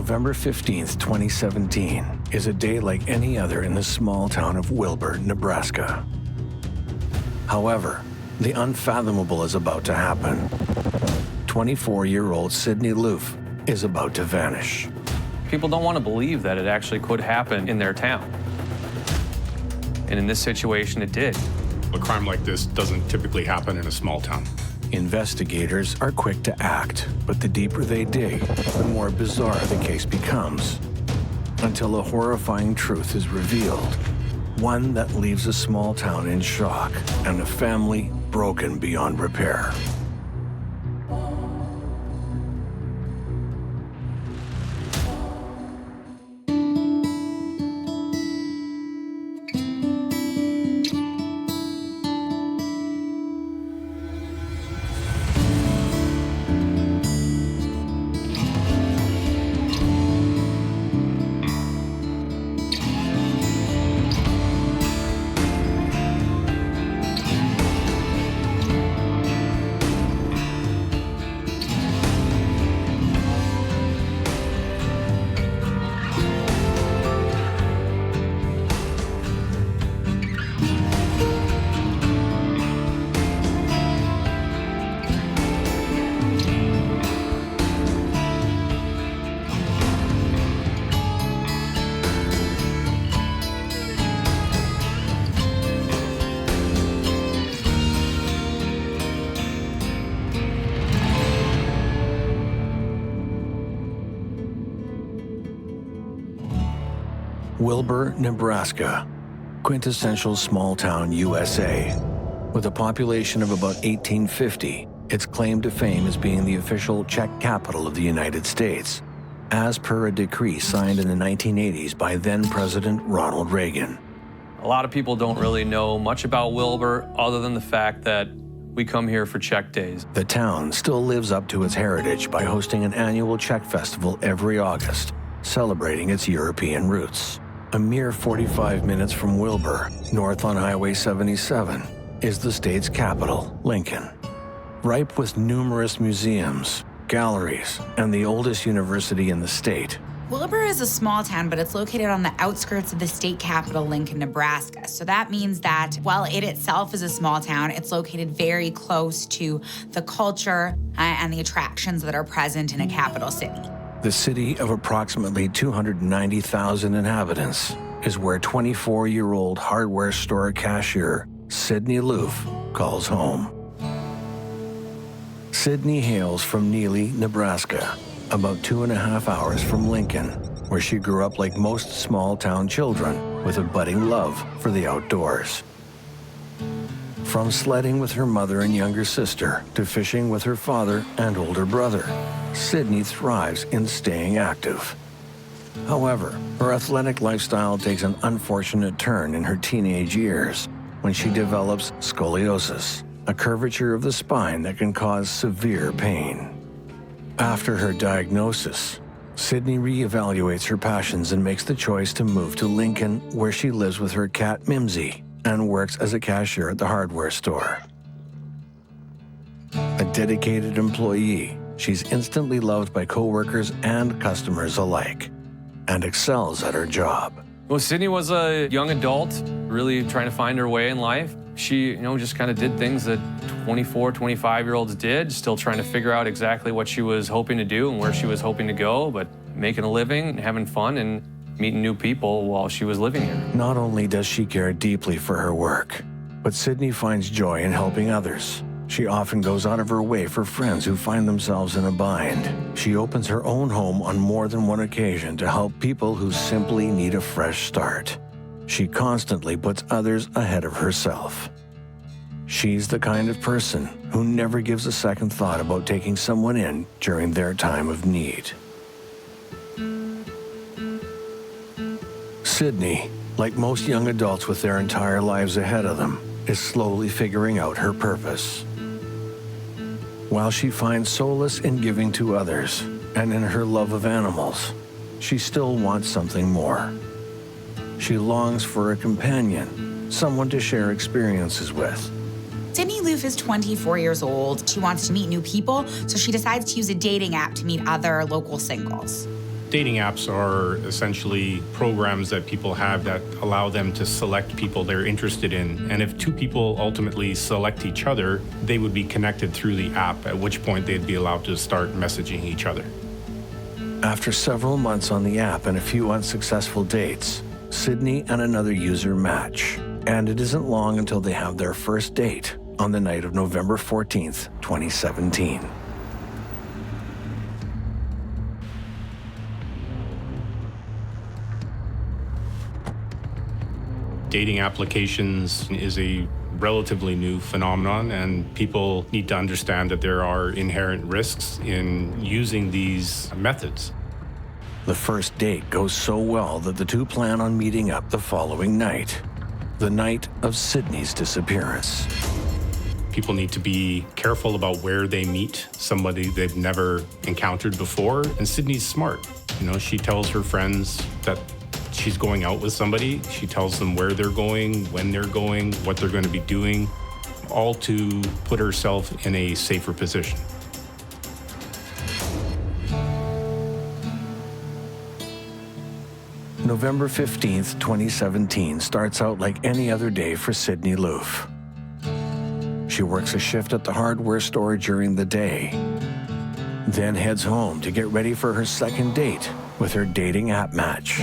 November 15th, 2017 is a day like any other in the small town of Wilbur, Nebraska. However, the unfathomable is about to happen. 24-year-old Sydney Loofe is about to vanish. People don't want to believe that it actually could happen in their town. And in this situation, it did. A crime like this doesn't typically happen in a small town. Investigators are quick to act, but the deeper they dig, the more bizarre the case becomes, until a horrifying truth is revealed, one that leaves a small town in shock and a family broken beyond repair. Wilbur, Nebraska, quintessential small town USA. With a population of about 1850, its claim to fame is being the official Czech capital of the United States, as per a decree signed in the 1980s by then-President Ronald Reagan. A lot of people don't really know much about Wilbur other than the fact that we come here for Czech days. The town still lives up to its heritage by hosting an annual Czech festival every August, celebrating its European roots. A mere 45 minutes from Wilbur, north on Highway 77, is the state's capital, Lincoln. Ripe with numerous museums, galleries, and the oldest university in the state. Wilbur is a small town, but it's located on the outskirts of the state capital, Lincoln, Nebraska. So that means that while it itself is a small town, it's located very close to the culture and the attractions that are present in a capital city. The city of approximately 290,000 inhabitants is where 24-year-old hardware store cashier Sydney Loofe calls home. Sydney hails from Neely, Nebraska, about 2.5 hours from Lincoln, where she grew up like most small-town children with a budding love for the outdoors. From sledding with her mother and younger sister to fishing with her father and older brother, Sydney thrives in staying active. However, her athletic lifestyle takes an unfortunate turn in her teenage years when she develops scoliosis, a curvature of the spine that can cause severe pain. After her diagnosis, Sydney reevaluates her passions and makes the choice to move to Lincoln, where she lives with her cat Mimsy and works as a cashier at the hardware store. A dedicated employee, she's instantly loved by coworkers and customers alike, and excels at her job. Well, Sydney was a young adult, really trying to find her way in life. She, just kind of did things that 24, 25-year-olds did, still trying to figure out exactly what she was hoping to do and where she was hoping to go, but making a living and having fun and meeting new people while she was living here. Not only does she care deeply for her work, but Sydney finds joy in helping others. She often goes out of her way for friends who find themselves in a bind. She opens her own home on more than one occasion to help people who simply need a fresh start. She constantly puts others ahead of herself. She's the kind of person who never gives a second thought about taking someone in during their time of need. Sydney, like most young adults with their entire lives ahead of them, is slowly figuring out her purpose. While she finds solace in giving to others and in her love of animals, she still wants something more. She longs for a companion, someone to share experiences with. Sydney Loofe is 24 years old. She wants to meet new people, so she decides to use a dating app to meet other local singles. Dating apps are essentially programs that people have that allow them to select people they're interested in. And if two people ultimately select each other, they would be connected through the app, at which point they'd be allowed to start messaging each other. After several months on the app and a few unsuccessful dates, Sydney and another user match. And it isn't long until they have their first date on the night of November 14th, 2017. Dating applications is a relatively new phenomenon, and people need to understand that there are inherent risks in using these methods. The first date goes so well that the two plan on meeting up the following night, the night of Sydney's disappearance. People need to be careful about where they meet somebody they've never encountered before, and Sydney's smart. She tells her friends that she's going out with somebody. She tells them where they're going, when they're going, what they're going to be doing, all to put herself in a safer position. November 15th, 2017 starts out like any other day for Sydney Loofe. She works a shift at the hardware store during the day, then heads home to get ready for her second date with her dating app match.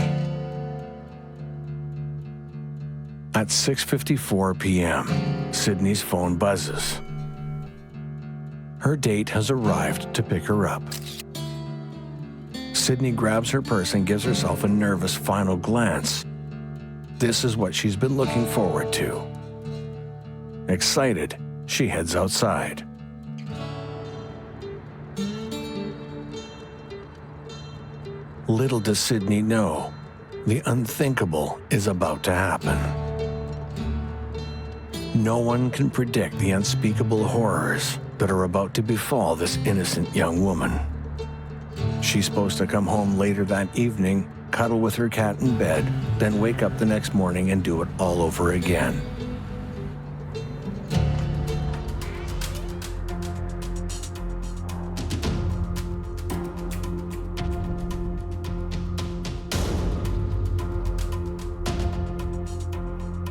At 6:54 p.m., Sydney's phone buzzes. Her date has arrived to pick her up. Sydney grabs her purse and gives herself a nervous final glance. This is what she's been looking forward to. Excited, she heads outside. Little does Sydney know, the unthinkable is about to happen. No one can predict the unspeakable horrors that are about to befall this innocent young woman. She's supposed to come home later that evening, cuddle with her cat in bed, then wake up the next morning and do it all over again.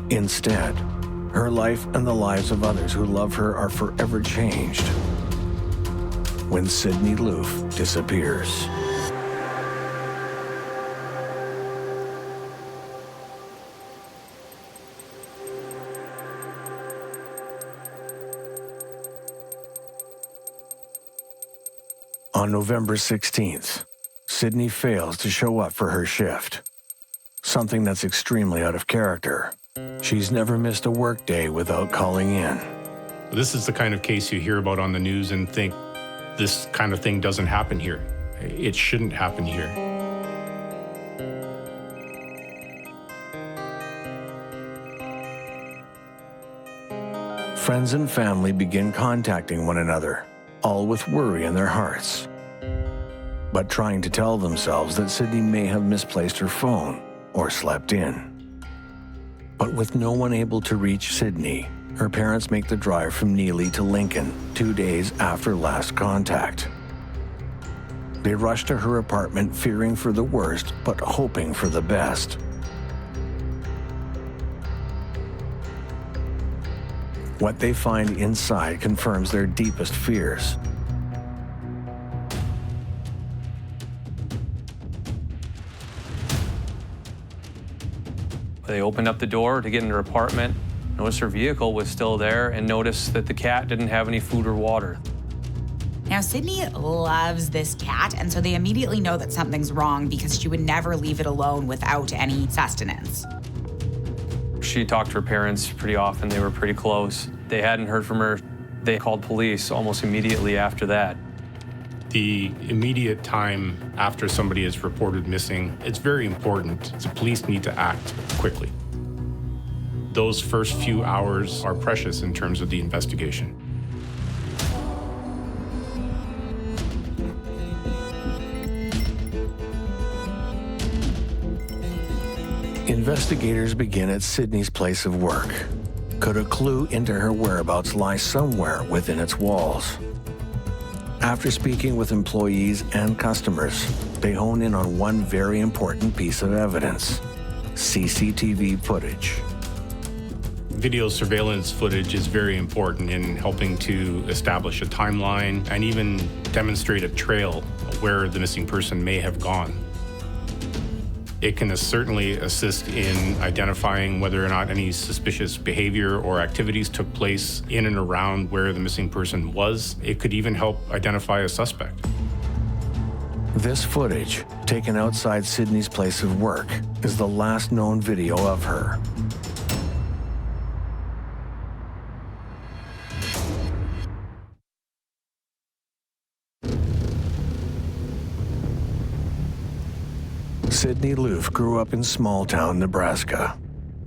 Instead, her life and the lives of others who love her are forever changed when Sydney Loofe disappears. On November 16th, Sydney fails to show up for her shift, something that's extremely out of character. She's never missed a workday without calling in. This is the kind of case you hear about on the news and think, this kind of thing doesn't happen here. It shouldn't happen here. Friends and family begin contacting one another, all with worry in their hearts, but trying to tell themselves that Sydney may have misplaced her phone or slept in. But with no one able to reach Sydney, her parents make the drive from Neely to Lincoln 2 days after last contact. They rush to her apartment fearing for the worst, but hoping for the best. What they find inside confirms their deepest fears. They opened up the door to get in her apartment, noticed her vehicle was still there, and noticed that the cat didn't have any food or water. Now, Sydney loves this cat, and so they immediately know that something's wrong because she would never leave it alone without any sustenance. She talked to her parents pretty often. They were pretty close. They hadn't heard from her. They called police almost immediately after that. The immediate time after somebody is reported missing, it's very important. The police need to act quickly. Those first few hours are precious in terms of the investigation. Investigators begin at Sydney's place of work. Could a clue into her whereabouts lie somewhere within its walls? After speaking with employees and customers, they hone in on one very important piece of evidence: CCTV footage. Video surveillance footage is very important in helping to establish a timeline and even demonstrate a trail where the missing person may have gone. It can certainly assist in identifying whether or not any suspicious behavior or activities took place in and around where the missing person was. It could even help identify a suspect. This footage, taken outside Sydney's place of work, is the last known video of her. Sydney Loofe grew up in small-town Nebraska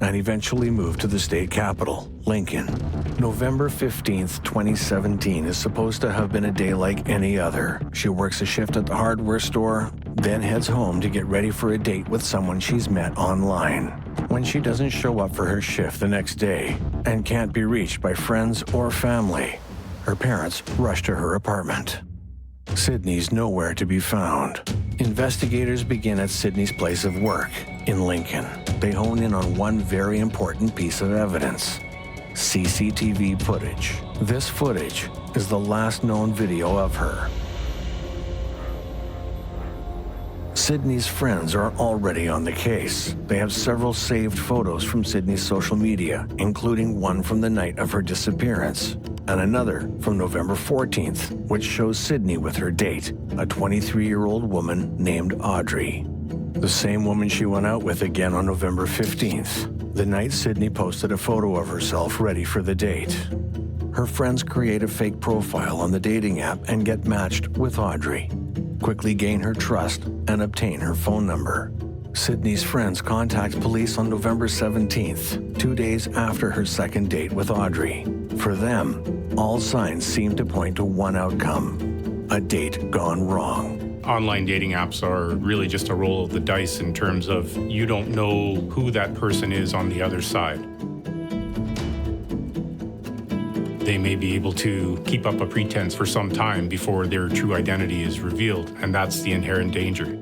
and eventually moved to the state capital, Lincoln. November 15th, 2017 is supposed to have been a day like any other. She works a shift at the hardware store, then heads home to get ready for a date with someone she's met online. When she doesn't show up for her shift the next day and can't be reached by friends or family, her parents rush to her apartment. Sydney's nowhere to be found. Investigators begin at Sydney's place of work in Lincoln. They hone in on one very important piece of evidence: CCTV footage. This footage is the last known video of her. Sydney's friends are already on the case. They have several saved photos from Sydney's social media, including one from the night of her disappearance, and another from November 14th, which shows Sydney with her date, a 23-year-old woman named Audrey. The same woman she went out with again on November 15th, the night Sydney posted a photo of herself ready for the date. Her friends create a fake profile on the dating app and get matched with Audrey, quickly gain her trust, and obtain her phone number. Sydney's friends contact police on November 17th, 2 days after her second date with Audrey. For them, all signs seem to point to one outcome: a date gone wrong. Online dating apps are really just a roll of the dice in terms of you don't know who that person is on the other side. They may be able to keep up a pretense for some time before their true identity is revealed, and that's the inherent danger.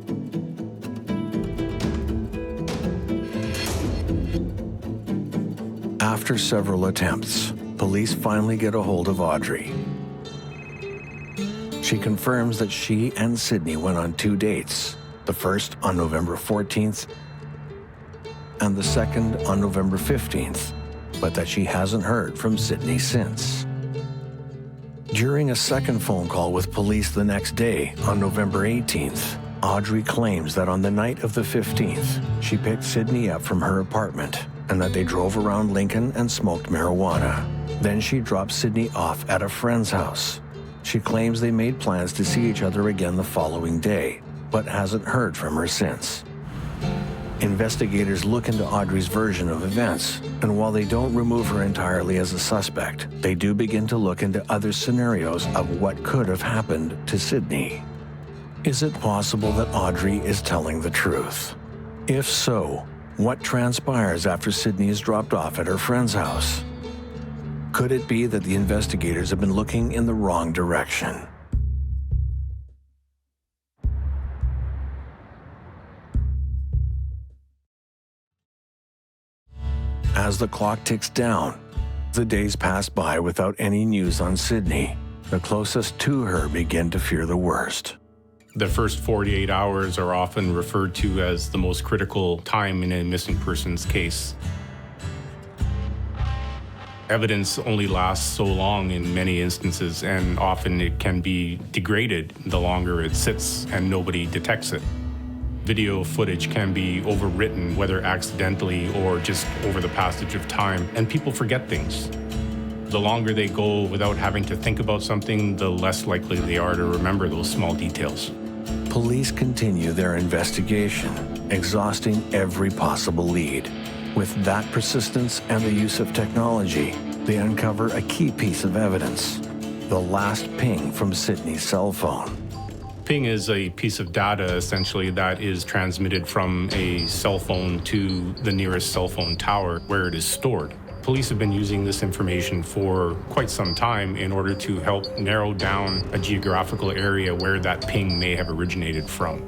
After several attempts, police finally get a hold of Audrey. She confirms that she and Sydney went on 2 dates, the first on November 14th and the second on November 15th, but that she hasn't heard from Sydney since. During a second phone call with police the next day, on November 18th, Audrey claims that on the night of the 15th, she picked Sydney up from her apartment and that they drove around Lincoln and smoked marijuana. Then she dropped Sydney off at a friend's house. She claims they made plans to see each other again the following day, but hasn't heard from her since. Investigators look into Audrey's version of events, and while they don't remove her entirely as a suspect, they do begin to look into other scenarios of what could have happened to Sydney. Is it possible that Audrey is telling the truth? If so, what transpires after Sydney is dropped off at her friend's house? Could it be that the investigators have been looking in the wrong direction? As the clock ticks down, the days pass by without any news on Sydney. The closest to her begin to fear the worst. The first 48 hours are often referred to as the most critical time in a missing person's case. Evidence only lasts so long in many instances, and often it can be degraded the longer it sits and nobody detects it. Video footage can be overwritten, whether accidentally or just over the passage of time, and people forget things. The longer they go without having to think about something, the less likely they are to remember those small details. Police continue their investigation, exhausting every possible lead. With that persistence and the use of technology, they uncover a key piece of evidence: the last ping from Sydney's cell phone. Ping is a piece of data, essentially, that is transmitted from a cell phone to the nearest cell phone tower where it is stored. Police have been using this information for quite some time in order to help narrow down a geographical area where that ping may have originated from.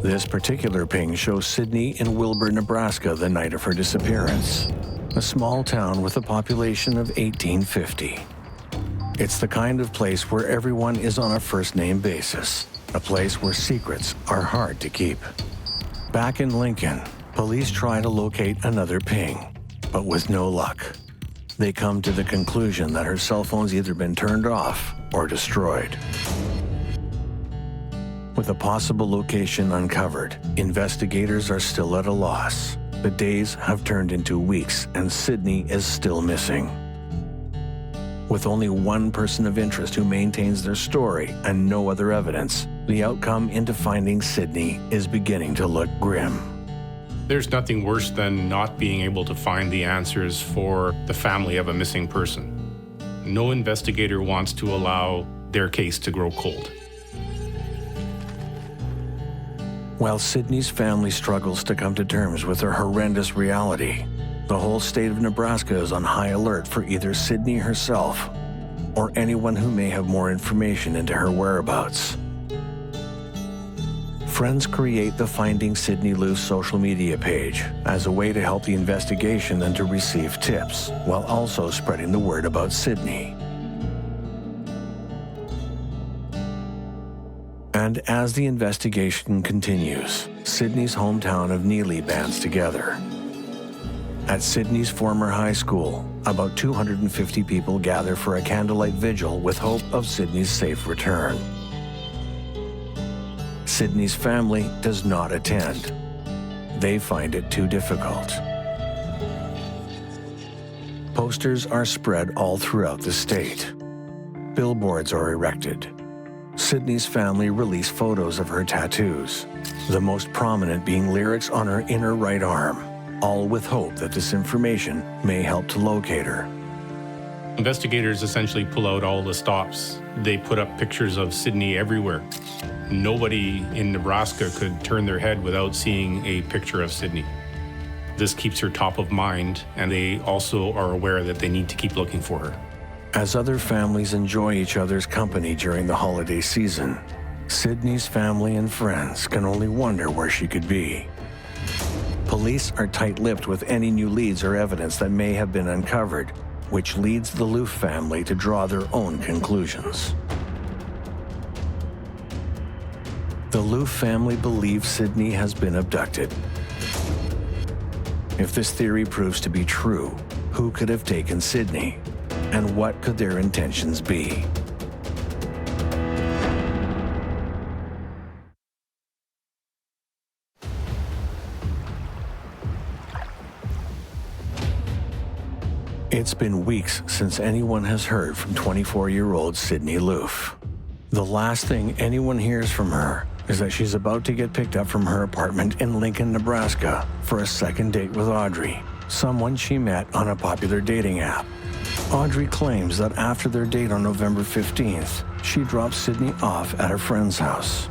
This particular ping shows Sydney in Wilbur, Nebraska the night of her disappearance, a small town with a population of 1850. It's the kind of place where everyone is on a first-name basis, a place where secrets are hard to keep. Back in Lincoln, police try to locate another ping, but with no luck. They come to the conclusion that her cell phone's either been turned off or destroyed. With a possible location uncovered, investigators are still at a loss. The days have turned into weeks, and Sydney is still missing. With only one person of interest who maintains their story and no other evidence, the outcome into finding Sydney is beginning to look grim. There's nothing worse than not being able to find the answers for the family of a missing person. No investigator wants to allow their case to grow cold. While Sydney's family struggles to come to terms with her horrendous reality, the whole state of Nebraska is on high alert for either Sydney herself or anyone who may have more information into her whereabouts. Friends create the Finding Sydney Loofe social media page as a way to help the investigation and to receive tips, while also spreading the word about Sydney. And as the investigation continues, Sydney's hometown of Neely bands together. At Sydney's former high school, about 250 people gather for a candlelight vigil with hope of Sydney's safe return. Sydney's family does not attend. They find it too difficult. Posters are spread all throughout the state. Billboards are erected. Sydney's family release photos of her tattoos, the most prominent being lyrics on her inner right arm, all with hope that this information may help to locate her. Investigators essentially pull out all the stops. They put up pictures of Sydney everywhere. Nobody in Nebraska could turn their head without seeing a picture of Sydney. This keeps her top of mind, and they also are aware that they need to keep looking for her. As other families enjoy each other's company during the holiday season, Sydney's family and friends can only wonder where she could be. Police are tight-lipped with any new leads or evidence that may have been uncovered, which leads the Loofe family to draw their own conclusions. The Loofe family believes Sydney has been abducted. If this theory proves to be true, who could have taken Sydney? And what could their intentions be? It's been weeks since anyone has heard from 24-year-old Sydney Loofe. The last thing anyone hears from her is that she's about to get picked up from her apartment in Lincoln, Nebraska for a second date with Audrey, someone she met on a popular dating app. Audrey claims that after their date on November 15th, she drops Sydney off at her friend's house.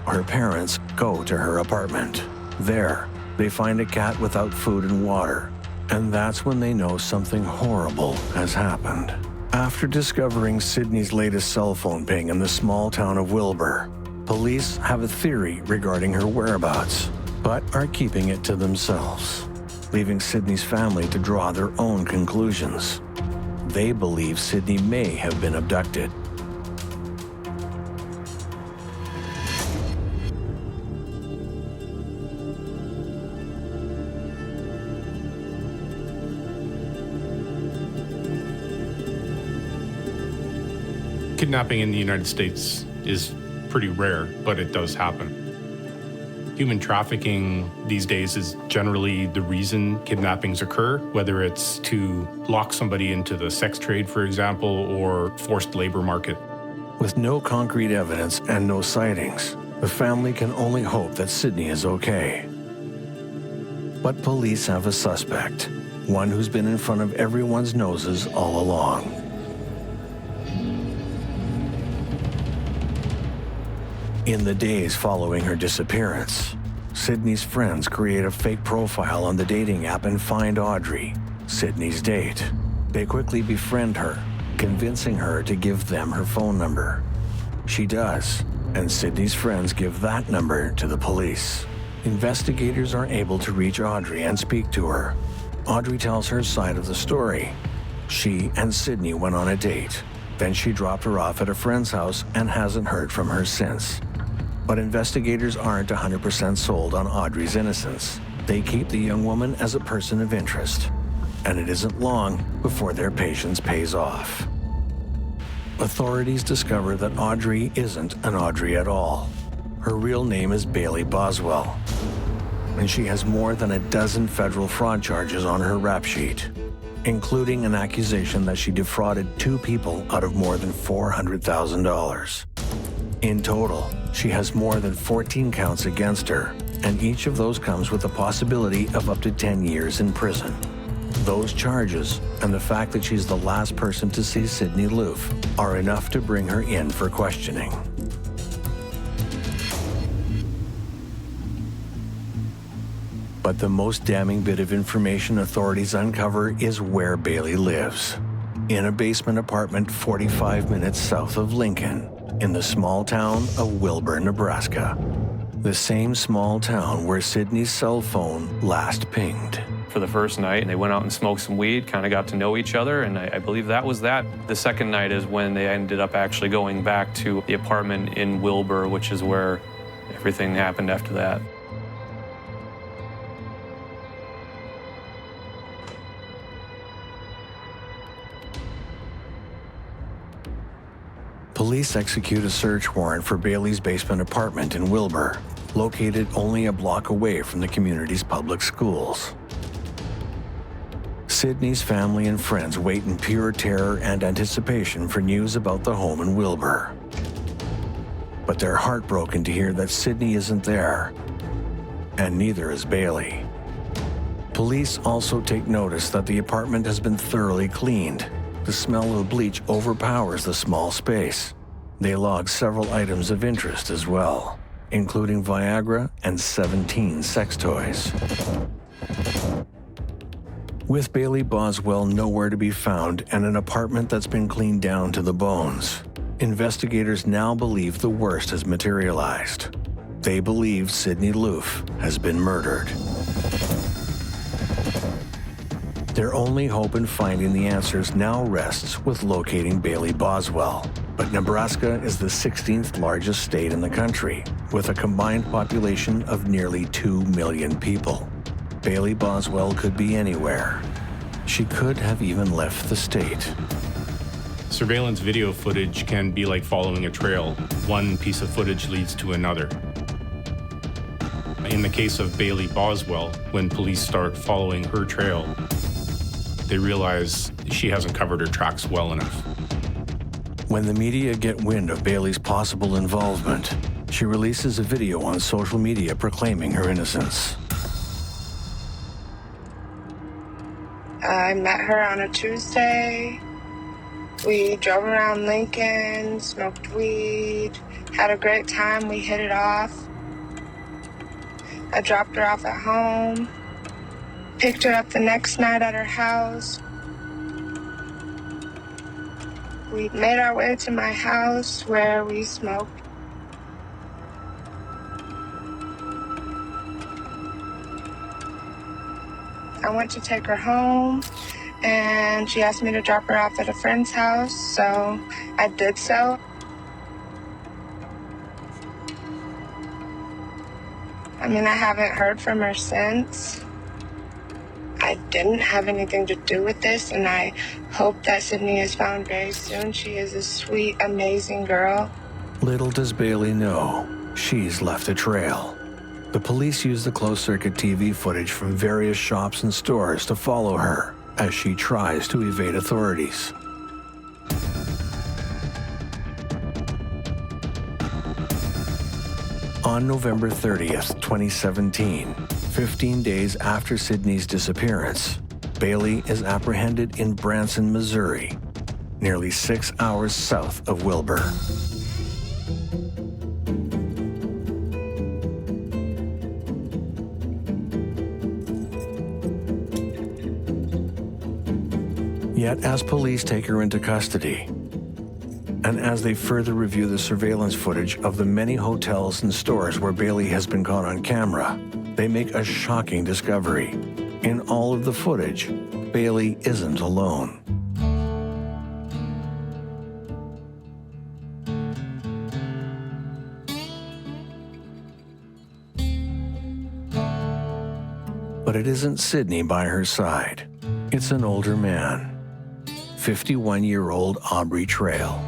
Her parents go to her apartment. There, they find a cat without food and water, and that's when they know something horrible has happened. After discovering Sydney's latest cell phone ping in the small town of Wilbur, police have a theory regarding her whereabouts, but are keeping it to themselves, leaving Sydney's family to draw their own conclusions. They believe Sydney may have been abducted. Kidnapping in the United States is pretty rare, but it does happen. Human trafficking these days is generally the reason kidnappings occur, whether it's to lock somebody into the sex trade, for example, or forced labor market. With no concrete evidence and no sightings, the family can only hope that Sydney is okay. But police have a suspect, one who's been in front of everyone's noses all along. In the days following her disappearance, Sydney's friends create a fake profile on the dating app and find Audrey, Sydney's date. They quickly befriend her, convincing her to give them her phone number. She does, and Sydney's friends give that number to the police. Investigators are able to reach Audrey and speak to her. Audrey tells her side of the story. She and Sydney went on a date. Then she dropped her off at a friend's house and hasn't heard from her since. But investigators aren't 100% sold on Audrey's innocence. They keep the young woman as a person of interest. And it isn't long before their patience pays off. Authorities discover that Audrey isn't an Audrey at all. Her real name is Bailey Boswell, and she has more than a dozen federal fraud charges on her rap sheet, including an accusation that she defrauded 2 people out of more than $400,000. In total, she has more than 14 counts against her, and each of those comes with the possibility of up to 10 years in prison. Those charges, and the fact that she's the last person to see Sydney Loofe, are enough to bring her in for questioning. But the most damning bit of information authorities uncover is where Bailey lives. In a basement apartment 45 minutes south of Lincoln, in the small town of Wilbur, Nebraska. The same small town where Sydney's cell phone last pinged. For the first night, they went out and smoked some weed, kind of got to know each other, and I believe that was that. The second night is when they ended up actually going back to the apartment in Wilbur, which is where everything happened after that. Police execute a search warrant for Bailey's basement apartment in Wilbur, located only a block away from the community's public schools. Sydney's family and friends wait in pure terror and anticipation for news about the home in Wilbur. But they're heartbroken to hear that Sydney isn't there, and neither is Bailey. Police also take notice that the apartment has been thoroughly cleaned. The smell of bleach overpowers the small space. They log several items of interest as well, including Viagra and 17 sex toys. With Bailey Boswell nowhere to be found and an apartment that's been cleaned down to the bones, investigators now believe the worst has materialized. They believe Sydney Loofe has been murdered. Their only hope in finding the answers now rests with locating Bailey Boswell. But Nebraska is the 16th largest state in the country, with a combined population of nearly 2 million people. Bailey Boswell could be anywhere. She could have even left the state. Surveillance video footage can be like following a trail. One piece of footage leads to another. In the case of Bailey Boswell, when police start following her trail, they realize she hasn't covered her tracks well enough. When the media get wind of Bailey's possible involvement, she releases a video on social media proclaiming her innocence. I met her on a Tuesday. We drove around Lincoln, smoked weed, had a great time. We hit it off. I dropped her off at home, picked her up the next night at her house. We made our way to my house where we smoked. I went to take her home, and she asked me to drop her off at a friend's house, so I did so. I mean, I haven't heard from her since. I didn't have anything to do with this, and I hope that Sydney is found very soon. She is a sweet, amazing girl. Little does Bailey know, she's left a trail. The police use the closed-circuit TV footage from various shops and stores to follow her as she tries to evade authorities. On November 30th, 2017, 15 days after Sydney's disappearance, Bailey is apprehended in Branson, Missouri, nearly 6 hours south of Wilbur. Yet as police take her into custody, And as they further review the surveillance footage of the many hotels and stores where Bailey has been caught on camera, they make a shocking discovery. In all of the footage, Bailey isn't alone. But it isn't Sydney by her side. It's an older man, 51-year-old Audrey Trail.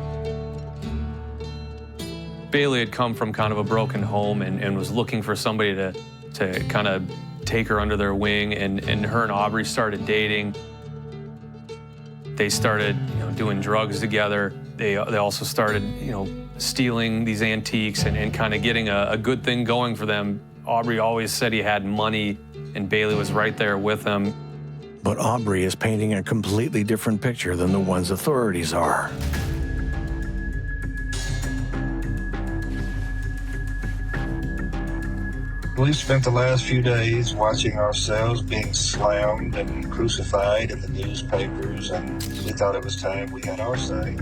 Bailey had come from kind of a broken home and was looking for somebody to kind of take her under their wing, and her and Audrey started dating. They started, doing drugs together. They also started, stealing these antiques and kind of getting a good thing going for them. Audrey always said he had money, and Bailey was right there with him. But Audrey is painting a completely different picture than the ones authorities are. We spent the last few days watching ourselves being slammed and crucified in the newspapers, and we thought it was time we had our say.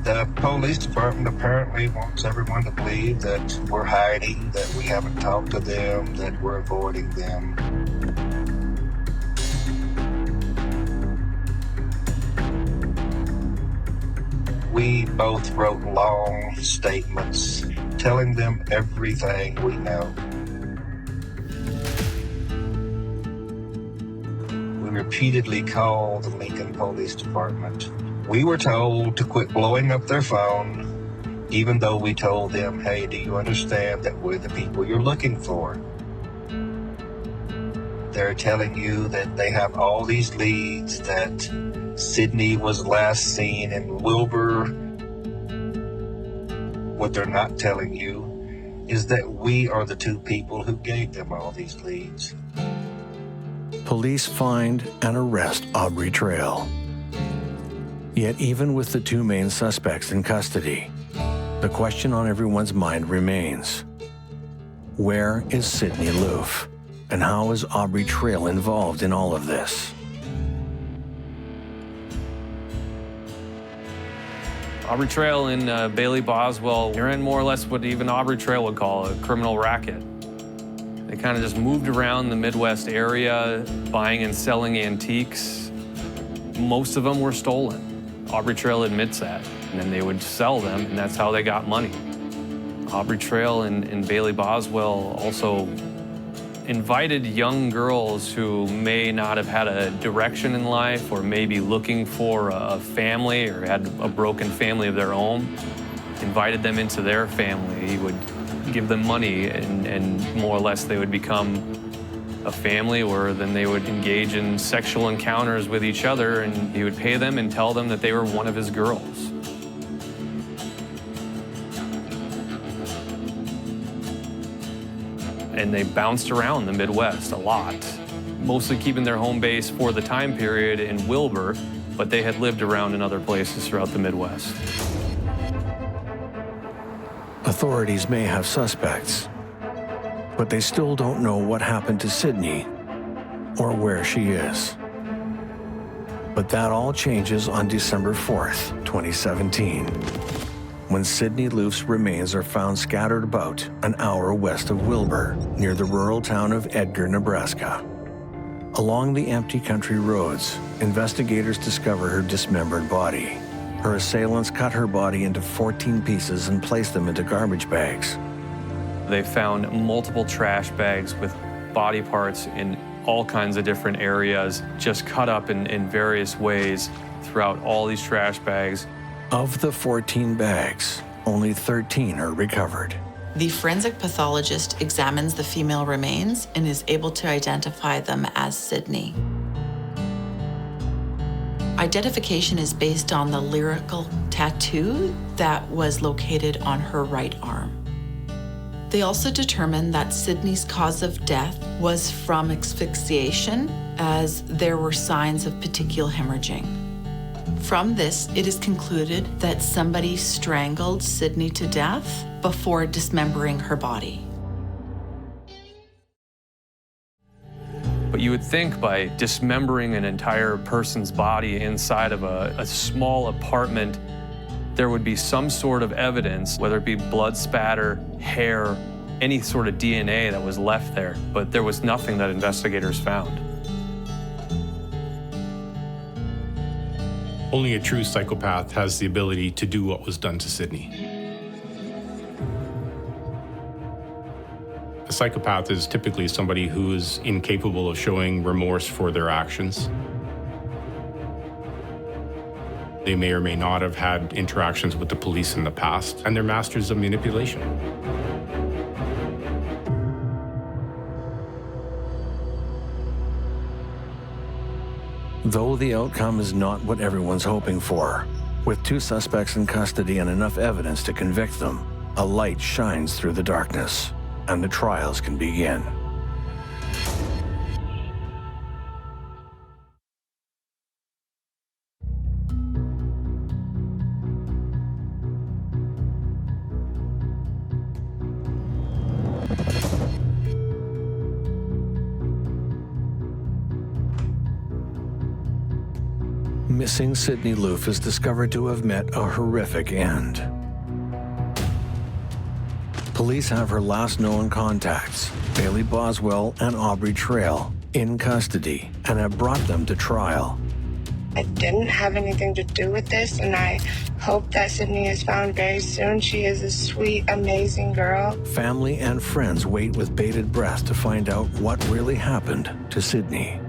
The police department apparently wants everyone to believe that we're hiding, that we haven't talked to them, that we're avoiding them. We both wrote long statements telling them everything we know. We repeatedly called the Lincoln Police Department. We were told to quit blowing up their phone, even though we told them, hey, do you understand that we're the people you're looking for? They're telling you that they have all these leads, that Sydney was last seen in Wilbur. What they're not telling you is that we are the two people who gave them all these leads. Police find and arrest Audrey Trail. Yet even with the two main suspects in custody, the question on everyone's mind remains: where is Sydney Loofe? And how is Audrey Trail involved in all of this? Audrey Trail and Bailey Boswell, you're in more or less what even Audrey Trail would call a criminal racket. They kind of just moved around the Midwest area, buying and selling antiques. Most of them were stolen. Audrey Trail admits that. And then they would sell them, and that's how they got money. Audrey Trail and Bailey Boswell also invited young girls who may not have had a direction in life or maybe looking for a family or had a broken family of their own, invited them into their family. He would give them money and more or less they would become a family, where then they would engage in sexual encounters with each other, and he would pay them and tell them that they were one of his girls. And they bounced around the Midwest a lot, mostly keeping their home base for the time period in Wilbur, but they had lived around in other places throughout the Midwest. Authorities may have suspects, but they still don't know what happened to Sydney or where she is. But that all changes on December 4th, 2017. When Sydney Loofe's remains are found scattered about an hour west of Wilbur, near the rural town of Edgar, Nebraska. Along the empty country roads, investigators discover her dismembered body. Her assailants cut her body into 14 pieces and placed them into garbage bags. They found multiple trash bags with body parts in all kinds of different areas, just cut up in various ways throughout all these trash bags. Of the 14 bags, only 13 are recovered. The forensic pathologist examines the female remains and is able to identify them as Sydney. Identification is based on the lyrical tattoo that was located on her right arm. They also determined that Sydney's cause of death was from asphyxiation, as there were signs of petechial hemorrhaging. From this, it is concluded that somebody strangled Sydney to death before dismembering her body. But you would think by dismembering an entire person's body inside of a small apartment there would be some sort of evidence, whether it be blood spatter, hair, any sort of DNA that was left there, but there was nothing that investigators found. Only a true psychopath has the ability to do what was done to Sydney. A psychopath is typically somebody who is incapable of showing remorse for their actions. They may or may not have had interactions with the police in the past, and they're masters of manipulation. Though the outcome is not what everyone's hoping for, with 2 suspects in custody and enough evidence to convict them, a light shines through the darkness, and the trials can begin. Missing Sydney Loofe is discovered to have met a horrific end. Police have her last known contacts, Bailey Boswell and Audrey Trail, in custody and have brought them to trial. I didn't have anything to do with this, and I hope that Sydney is found very soon. She is a sweet, amazing girl. Family and friends wait with bated breath to find out what really happened to Sydney.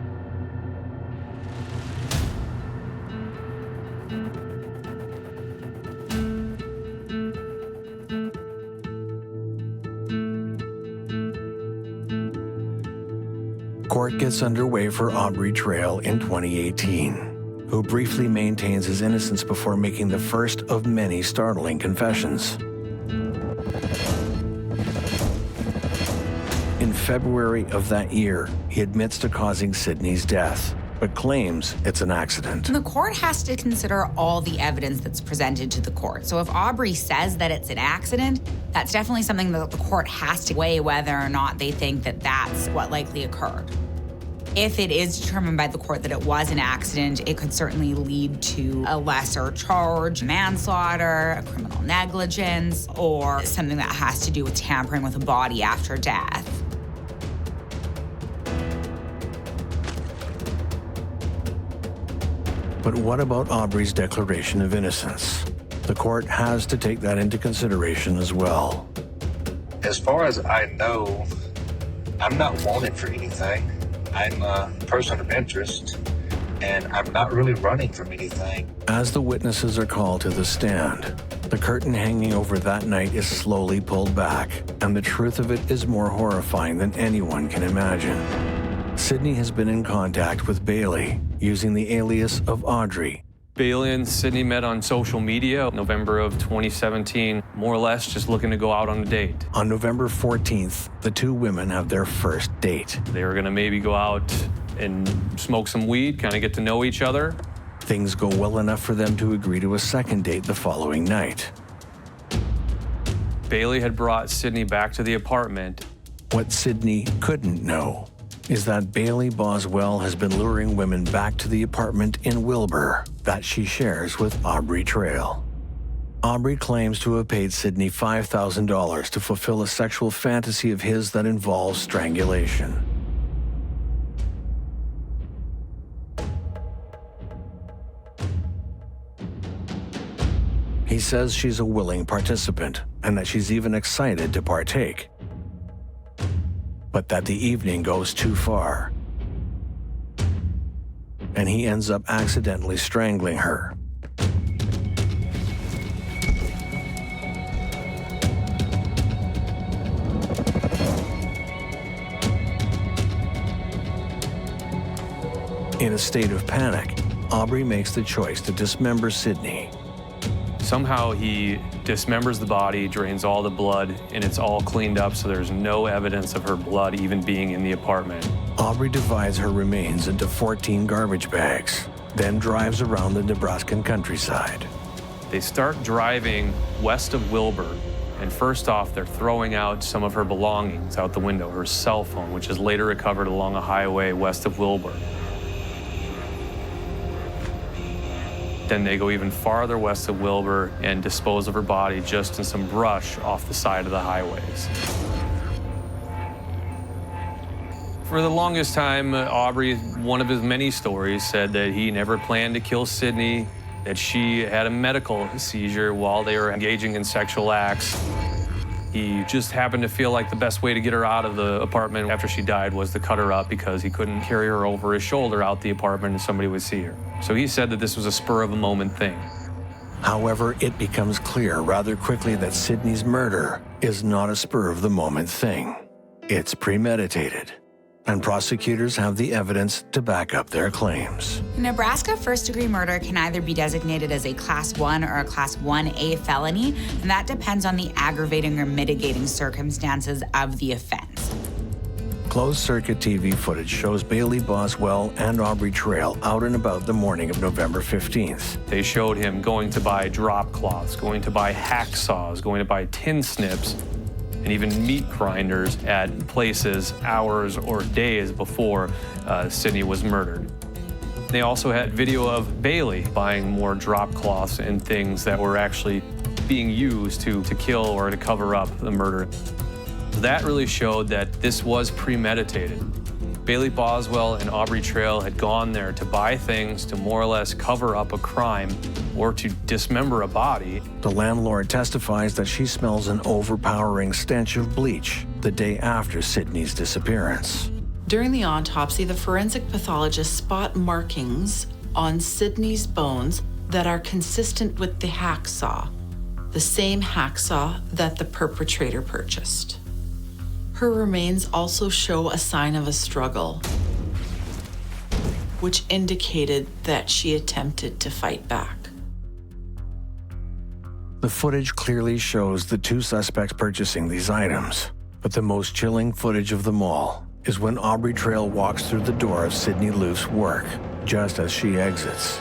Court gets underway for Audrey Trail in 2018, who briefly maintains his innocence before making the first of many startling confessions. In February of that year, he admits to causing Sydney's death, but claims it's an accident. The court has to consider all the evidence that's presented to the court. So if Audrey says that it's an accident, that's definitely something that the court has to weigh whether or not they think that that's what likely occurred. If it is determined by the court that it was an accident, it could certainly lead to a lesser charge, manslaughter, a criminal negligence, or something that has to do with tampering with a body after death. But what about Audrey's declaration of innocence? The court has to take that into consideration as well. As far as I know, I'm not wanted for anything. I'm a person of interest, and I'm not really running from anything. As the witnesses are called to the stand, the curtain hanging over that night is slowly pulled back, and the truth of it is more horrifying than anyone can imagine. Sydney has been in contact with Bailey using the alias of Audrey. Bailey and Sydney met on social media November of 2017, more or less just looking to go out on a date. On November 14th, the 2 women have their first date. They were gonna maybe go out and smoke some weed, kind of get to know each other. Things go well enough for them to agree to a second date the following night. Bailey had brought Sydney back to the apartment. What Sydney couldn't know is that Bailey Boswell has been luring women back to the apartment in Wilbur that she shares with Audrey Trail. Audrey claims to have paid Sydney $5,000 to fulfill a sexual fantasy of his that involves strangulation. He says she's a willing participant and that she's even excited to partake, but that the evening goes too far, and he ends up accidentally strangling her. In a state of panic, Audrey makes the choice to dismember Sydney. Somehow he dismembers the body, drains all the blood, and it's all cleaned up so there's no evidence of her blood even being in the apartment. Audrey divides her remains into 14 garbage bags, then drives around the Nebraskan countryside. They start driving west of Wilbur, and first off, they're throwing out some of her belongings out the window, her cell phone, which is later recovered along a highway west of Wilbur. Then they go even farther west of Wilbur and dispose of her body just in some brush off the side of the highways. For the longest time, Audrey, one of his many stories, said that he never planned to kill Sydney, that she had a medical seizure while they were engaging in sexual acts. He just happened to feel like the best way to get her out of the apartment after she died was to cut her up because he couldn't carry her over his shoulder out the apartment and somebody would see her. So he said that this was a spur-of-the-moment thing. However, it becomes clear rather quickly that Sydney's murder is not a spur-of-the-moment thing. It's premeditated, and prosecutors have the evidence to back up their claims. In Nebraska, first-degree murder can either be designated as a Class 1 or a Class 1A felony, and that depends on the aggravating or mitigating circumstances of the offense. Closed-circuit TV footage shows Bailey Boswell and Audrey Trail out and about the morning of November 15th. They showed him going to buy drop cloths, going to buy hacksaws, going to buy tin snips, and even meat grinders at places hours or days before Sydney was murdered. They also had video of Bailey buying more drop cloths and things that were actually being used to kill or to cover up the murder. That really showed that this was premeditated. Bailey Boswell and Audrey Trail had gone there to buy things to more or less cover up a crime or to dismember a body. The landlord testifies that she smells an overpowering stench of bleach the day after Sydney's disappearance. During the autopsy, the forensic pathologists spot markings on Sydney's bones that are consistent with the hacksaw, the same hacksaw that the perpetrator purchased. Her remains also show a sign of a struggle, which indicated that she attempted to fight back. The footage clearly shows the two suspects purchasing these items, but the most chilling footage of them all is when Audrey Trail walks through the door of Sydney Loofe's work, just as she exits.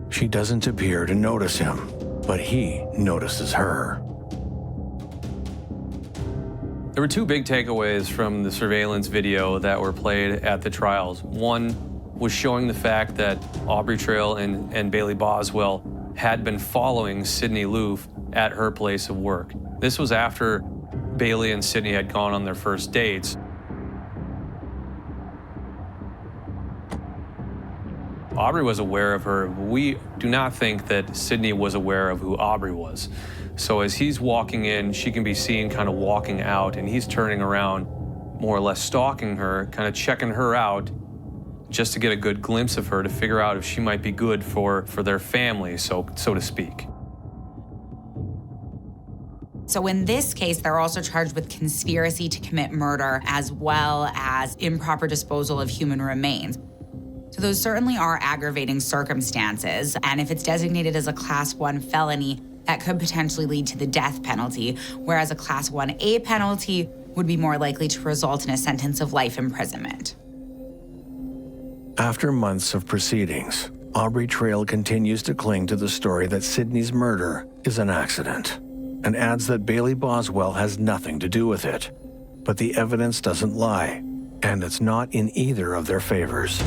She doesn't appear to notice him, but he notices her. There were two big takeaways from the surveillance video that were played at the trials. One was showing the fact that Audrey Trail and Bailey Boswell had been following Sydney Loofe at her place of work. This was after Bailey and Sydney had gone on their first dates. Audrey was aware of her. We do not think that Sydney was aware of who Audrey was. So as he's walking in, she can be seen kind of walking out, and he's turning around, more or less stalking her, kind of checking her out, just to get a good glimpse of her to figure out if she might be good for their family, so to speak. So in this case, they're also charged with conspiracy to commit murder as well as improper disposal of human remains. So those certainly are aggravating circumstances, and if it's designated as a Class 1 felony, that could potentially lead to the death penalty, whereas a Class 1A penalty would be more likely to result in a sentence of life imprisonment. After months of proceedings, Audrey Trail continues to cling to the story that Sydney's murder is an accident, and adds that Bailey Boswell has nothing to do with it. But the evidence doesn't lie, and it's not in either of their favors.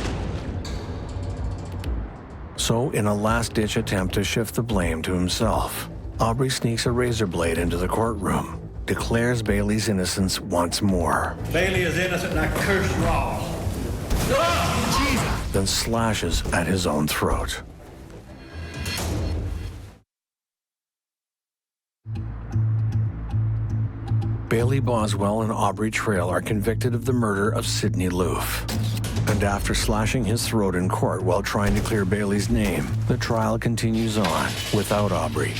So, in a last-ditch attempt to shift the blame to himself, Audrey sneaks a razor blade into the courtroom, declares Bailey's innocence once more. Bailey is innocent and I curse you all. Then slashes at his own throat. Bailey Boswell and Audrey Trail are convicted of the murder of Sydney Loofe. And after slashing his throat in court while trying to clear Bailey's name, the trial continues on without Audrey.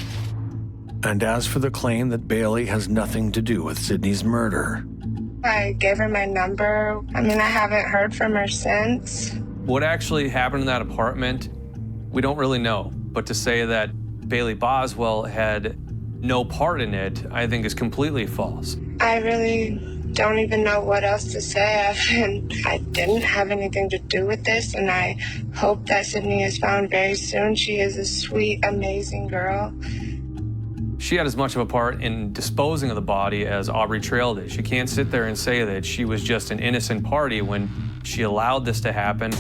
And as for the claim that Bailey has nothing to do with Sydney's murder, I gave her my number. I haven't heard from her since. What actually happened in that apartment, we don't really know. But to say that Bailey Boswell had no part in it, I think is completely false. I really don't even know what else to say. I didn't have anything to do with this, and I hope that Sydney is found very soon. She is a sweet, amazing girl. She had as much of a part in disposing of the body as Audrey Trail did. She can't sit there and say that she was just an innocent party when she allowed this to happen.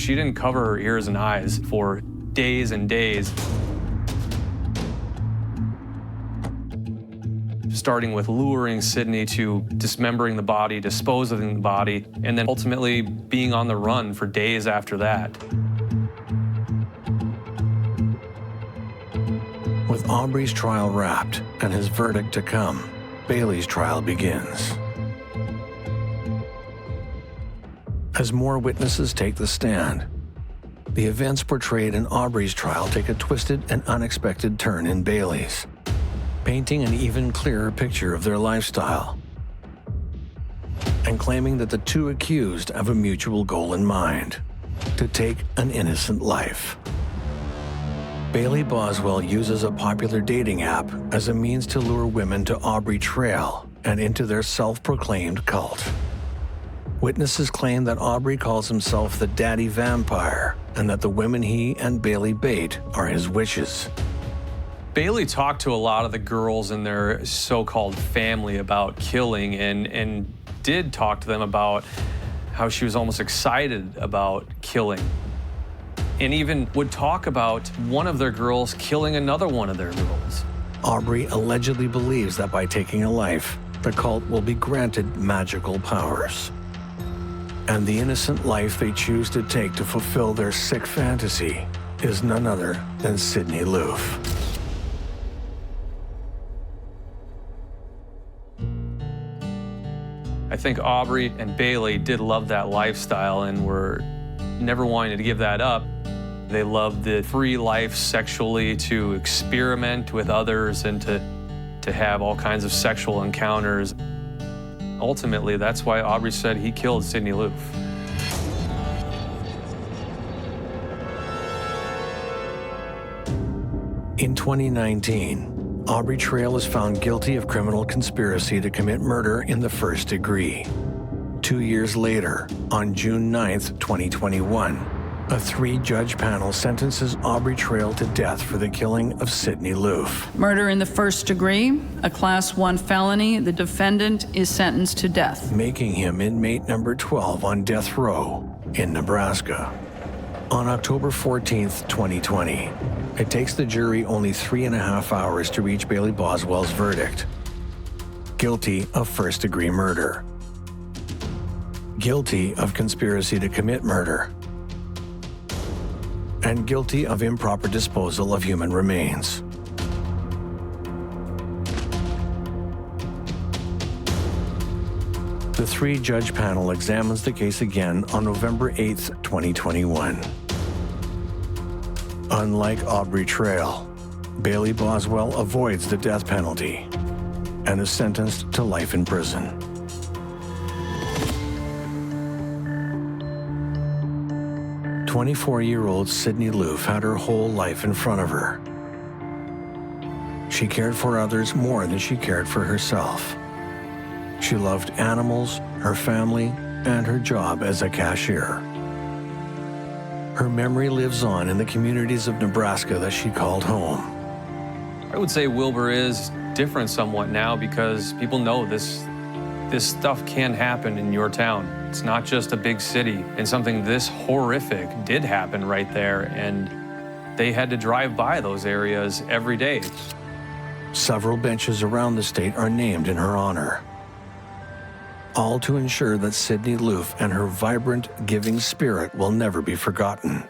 She didn't cover her ears and eyes for days and days. Starting with luring Sydney to dismembering the body, disposing of the body, and then ultimately being on the run for days after that. With Audrey's trial wrapped and his verdict to come, Bailey's trial begins. As more witnesses take the stand, the events portrayed in Audrey's trial take a twisted and unexpected turn in Bailey's, painting an even clearer picture of their lifestyle and claiming that the two accused have a mutual goal in mind: to take an innocent life. Bailey Boswell uses a popular dating app as a means to lure women to Audrey Trail and into their self-proclaimed cult. Witnesses claim that Audrey calls himself the Daddy Vampire and that the women he and Bailey bait are his witches. Bailey talked to a lot of the girls in their so-called family about killing and did talk to them about how she was almost excited about killing, and even would talk about one of their girls killing another one of their girls. Audrey allegedly believes that by taking a life, the cult will be granted magical powers. And the innocent life they choose to take to fulfill their sick fantasy is none other than Sydney Loofe. I think Audrey and Bailey did love that lifestyle and were never wanting to give that up. They loved the free life sexually, to experiment with others and to have all kinds of sexual encounters. Ultimately, that's why Audrey said he killed Sydney Loofe. In 2019, Audrey Trail is found guilty of criminal conspiracy to commit murder in the first degree. 2 years later, on June 9th, 2021, a 3-judge panel sentences Audrey Trail to death for the killing of Sydney Loofe. Murder in the first degree, a Class 1 felony. The defendant is sentenced to death, making him inmate number 12 on death row in Nebraska. On October 14th, 2020, it takes the jury only 3.5 hours to reach Bailey Boswell's verdict: guilty of first-degree murder, guilty of conspiracy to commit murder, and guilty of improper disposal of human remains. The 3-judge panel examines the case again on November 8th, 2021. Unlike Audrey Trail, Bailey Boswell avoids the death penalty and is sentenced to life in prison. "24-year-old Sydney Loofe had her whole life in front of her. She cared for others more than she cared for herself. She loved animals, her family, and her job as a cashier. Her memory lives on in the communities of Nebraska that she called home. I would say Wilbur is different somewhat now because people know this stuff can happen in your town. It's not just a big city, and something this horrific did happen right there, and they had to drive by those areas every day. Several benches around the state are named in her honor, all to ensure that Sydney Loofe and her vibrant, giving spirit will never be forgotten.